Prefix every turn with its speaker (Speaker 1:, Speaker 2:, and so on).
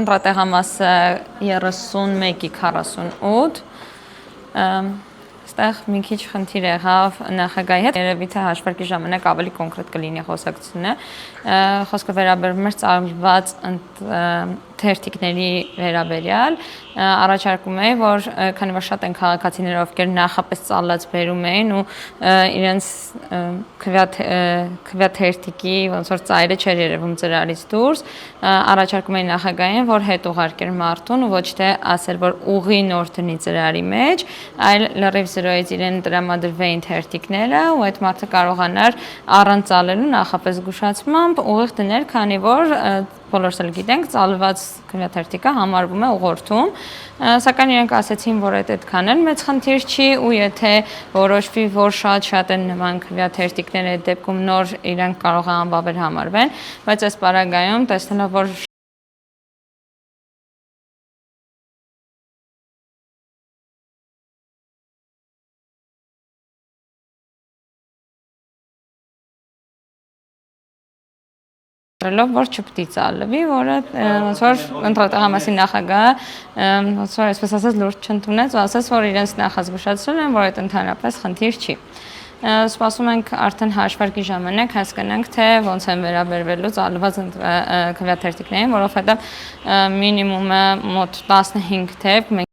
Speaker 1: ընտրատեղամասը 31-ի 48, այստեղ մի քիչ խնդիր եղավ նախագահի հետ, երևի թե հաշվարկի ժամանակ ավելի կոնկրետ կլինի խոսակցությունը, խոսքը վերաբերում էր ծալված թերթիկների վերաբերյալ, առաջարկում էի, որ քանի որ շատ են քաղաքացիներ, ովքեր նախապես ծալած բերում էին ու իրենց քվյաթերթիկի ոնց որ ծայրը չէր երևում ծրարից դուրս, առաջարկում էի նախագահին, որ հետ ուղարկեր մարդուն ու ոչ թե ասել, որ ուղի նոր դնի ծրարի մեջ, այլ լրիվ զրոյից իրեն տրամադրվեին թերթիկները ու այդ մարդը կարողանար առանց ծալելու նախապես զգուշացմամբ ուղիղ դնել, քանի որ բոլորս էլ գիտենք, ծալված քվյաթերթիկը համարվում է ուղղորդում, սակայն իրենք ասեցին, որ այդքան էլ մեծ խնդիր չի ու եթե որոշվի, որ շատ են նման քվյաթերթիկներ այդ դեպքում նոր իրենք կարող է անբավեր համարվեն, բայց այս պարագայում տեսնելով, որ որ չպետք է ծալվի, որը ոնց որ ընտրատեղամասի նախագահը ոնց որ այսպես ասած լուրջ չընդունեց ու ասաց, որ իրենց նախազգուշացրել են, որ այդ ընդհանրապես խնդիր չի։ Սպասում ենք արդեն հաշվարկի ժամանակ հասկանանք, թե ոնց են վերաբերվելու ծալված քվյաթերթիկներին, որովհետև մինիմումը մոտ 15 թեփ մենք